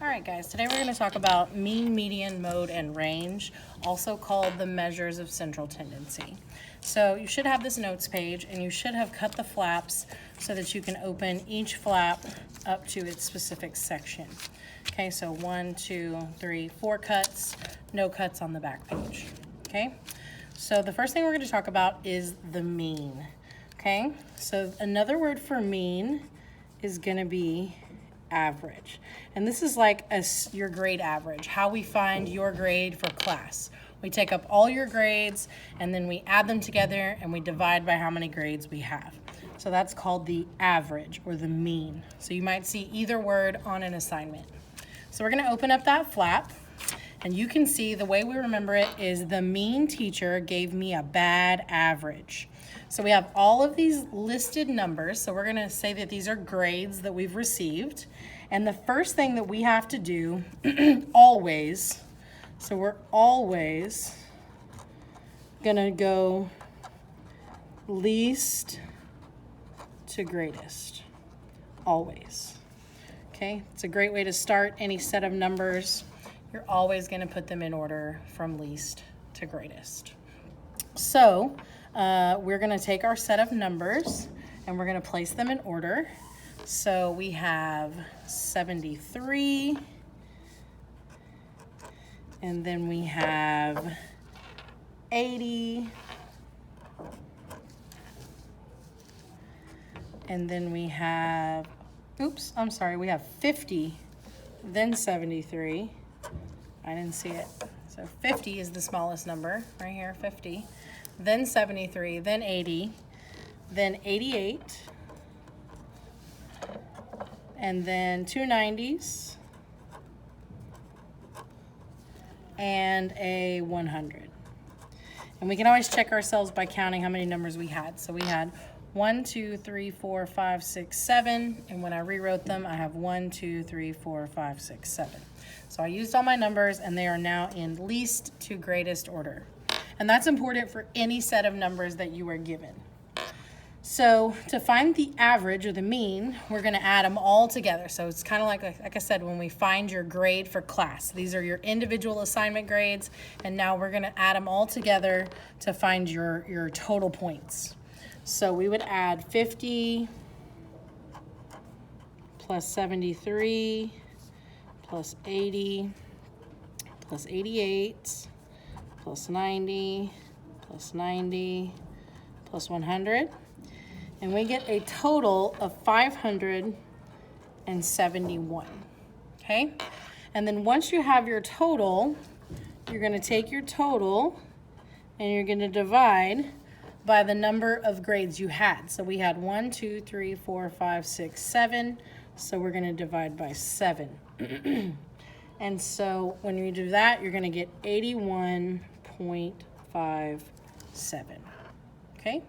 All right, guys, today we're going to talk about mean, median, mode, and range, also called the measures of central tendency. So you should have this notes page, and you should have cut the flaps so that you can open each flap up to its specific section. Okay, so 1, 2, 3, 4 cuts, no cuts on the back page. Okay, so the first thing we're going to talk about is the mean. Okay, so another word for mean is going to be average. And this is like your grade average, how we find your grade for class. We take up all your grades and then we add them together and we divide by how many grades we have. So that's called the average or the mean. So you might see either word on an assignment. So we're going to open up that flap and you can see the way we remember it is the mean teacher gave me a bad average. So we have all of these listed numbers. So we're going to say that these are grades that we've received. And the first thing that we have to do always, so we're always going to go least to greatest, always. Okay, it's a great way to start any set of numbers. You're always going to put them in order from least to greatest. So we're going to take our set of numbers and we're going to place them in order. So we have 73, and then we have 80, and then we have, we have 50, then 73. I didn't see it. So 50 is the smallest number, right here, 50. Then 73, then 80, then 88, and then 2 90s, and a 100. And we can always check ourselves by counting how many numbers we had. So we had 1, 2, 3, 4, 5, 6, 7, and when I rewrote them, I have 1, 2, 3, 4, 5, 6, 7. So I used all my numbers, and they are now in least to greatest order. And that's important for any set of numbers that you are given. So to find the average or the mean, we're going to add them all together. So it's kind of like I said, when we find your grade for class. These are your individual assignment grades, and now we're going to add them all together to find your total points. So we would add 50 plus 73 plus 80 plus 88 plus 90 plus 90 plus 100. And we get a total of 571, okay? And then once you have your total, you're going to take your total and you're going to divide by the number of grades you had. So we had 1, 2, 3, 4, 5, 6, 7. So we're going to divide by 7. And so when you do that, you're going to get 81.57, okay?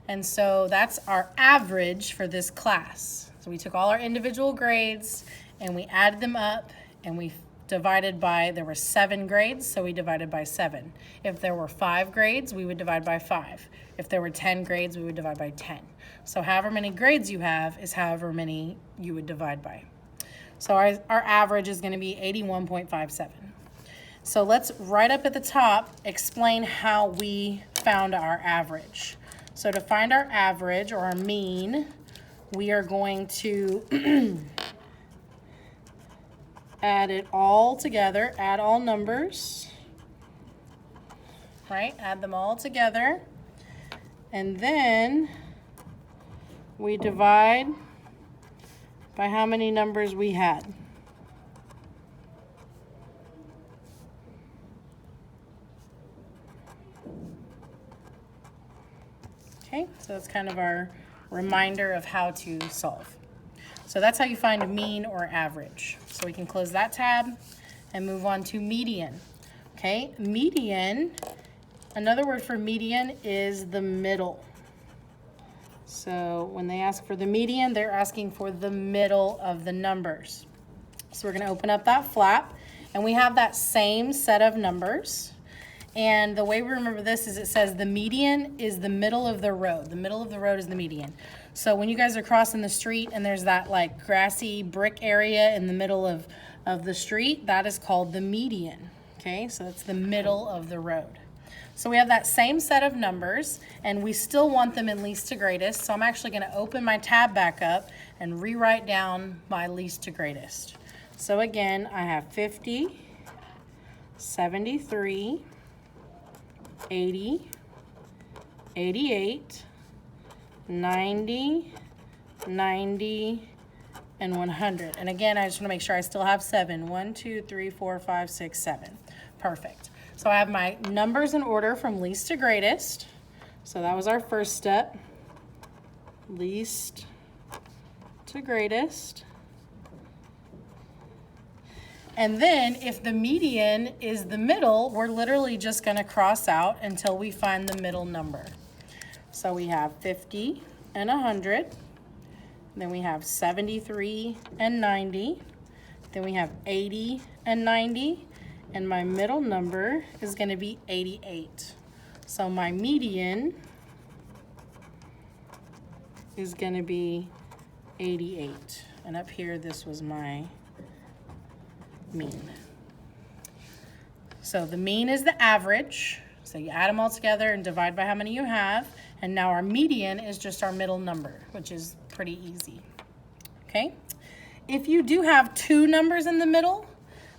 And so that's our average for this class. So we took all our individual grades and we added them up and we divided by, there were 7 grades, so we divided by 7. If there were 5 grades, we would divide by 5. If there were 10 grades, we would divide by 10. So however many grades you have is however many you would divide by. So our average is going to be 81.57. So let's right up at the top explain how we found our average. So to find our average or our mean, we are going to add it all together, add all numbers, right? Add them all together. And then we divide by how many numbers we had. Okay, so that's kind of our reminder of how to solve. So that's how you find a mean or average. So we can close that tab and move on to median. Okay, median, another word for median is the middle. So when they ask for the median, they're asking for the middle of the numbers. So we're going to open up that flap, and we have that same set of numbers. And the way we remember this is it says the median is the middle of the road. The middle of the road is the median. So when you guys are crossing the street and there's that like grassy brick area in the middle of the street, that is called the median. Okay, so it's the middle of the road. So we have that same set of numbers, and we still want them in least to greatest. So I'm actually going to open my tab back up and rewrite down my least to greatest. So again, I have 50, 73, 80, 88, 90, 90, and 100. And again, I just want to make sure I still have 7. 1, 2, 3, 4, 5, 6, 7. Perfect. So I have my numbers in order from least to greatest. So that was our first step. Least to greatest. And then if the median is the middle, we're literally just going to cross out until we find the middle number. So we have 50 and 100. Then we have 73 and 90. Then we have 80 and 90. And my middle number is going to be 88. So my median is going to be 88. And up here, this was my mean. So the mean is the average. So you add them all together and divide by how many you have. And now our median is just our middle number, which is pretty easy. Okay? If you do have two numbers in the middle,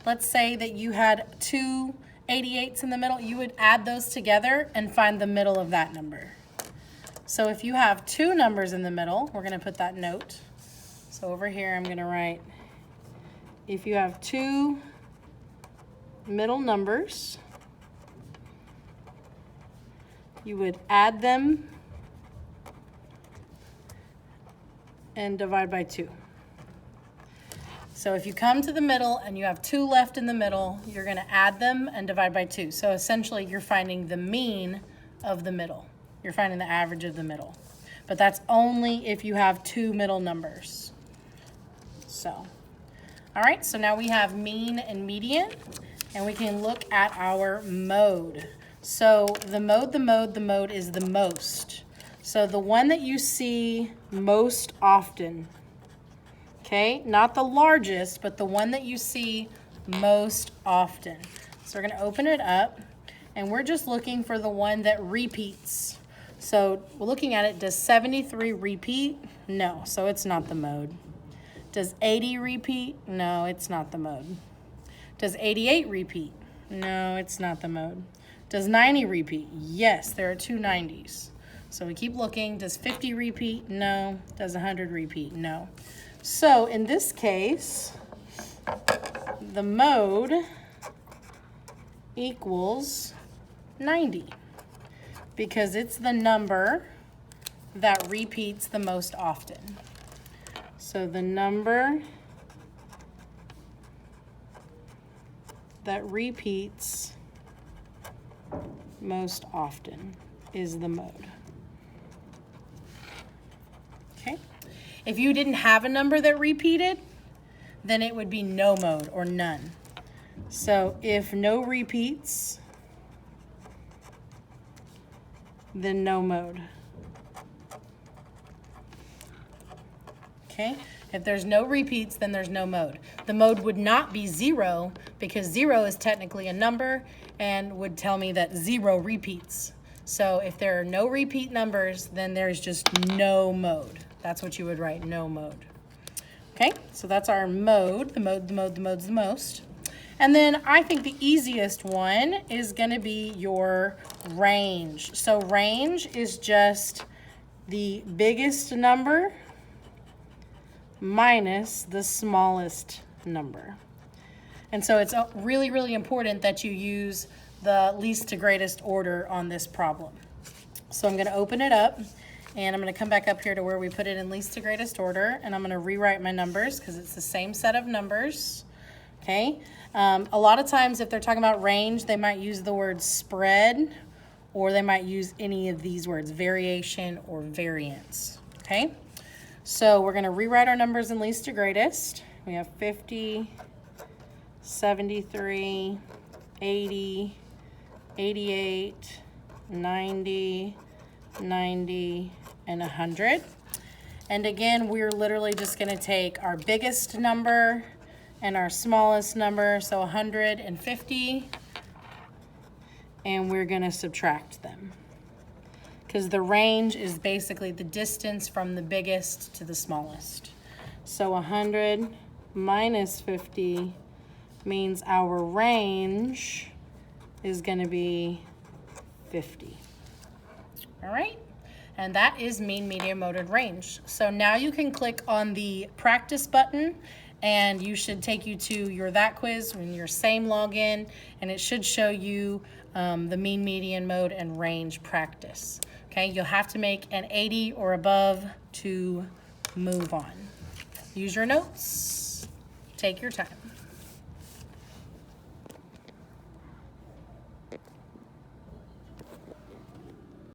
let's say that you had 2 88s in the middle, you would add those together and find the middle of that number. So if you have two numbers in the middle, we're going to put that note. So over here, I'm going to write, if you have two middle numbers, you would add them and divide by 2. So if you come to the middle and you have 2 left in the middle, you're going to add them and divide by 2. So essentially, you're finding the mean of the middle. You're finding the average of the middle. But that's only if you have 2 middle numbers. So, all right, so now we have mean and median, and we can look at our mode. So the mode is the most. So the one that you see most often, okay, not the largest, but the one that you see most often. So we're going to open it up, and we're just looking for the one that repeats. So we're looking at it, does 73 repeat? No, so it's not the mode. Does 80 repeat? No, it's not the mode. Does 88 repeat? No, it's not the mode. Does 90 repeat? Yes, there are 2 90s. So we keep looking. Does 50 repeat? No. Does 100 repeat? No. So in this case, the mode equals 90 because it's the number that repeats the most often. So the number that repeats most often is the mode. Okay? If you didn't have a number that repeated, then it would be no mode or none. So if no repeats, then no mode. Okay? If there's no repeats, then there's no mode. The mode would not be 0 because 0 is technically a number and would tell me that 0 repeats. So if there are no repeat numbers, then there's just no mode. That's what you would write, no mode. Okay, so that's our mode. The mode's the most. And then I think the easiest one is going to be your range. So range is just the biggest number minus the smallest number. And so it's really, really important that you use the least to greatest order on this problem. So I'm going to open it up, and I'm going to come back up here to where we put it in least to greatest order, and I'm going to rewrite my numbers because it's the same set of numbers. Okay. A lot of times if they're talking about range, they might use the word spread, or they might use any of these words, variation or variance. Okay. So we're going to rewrite our numbers in least to greatest. We have 50, 73, 80, 88, 90, 90, and 100. And again, we're literally just going to take our biggest number and our smallest number, so 150, and we're going to subtract them. Because the range is basically the distance from the biggest to the smallest. So 100 minus 50 means our range is going to be 50. All right? And that is mean, median, mode, and range. So now you can click on the practice button, and you should take you to your That Quiz in your same login, and it should show you the mean, median, mode, and range practice. Okay, you'll have to make an 80 or above to move on. Use your notes. Take your time.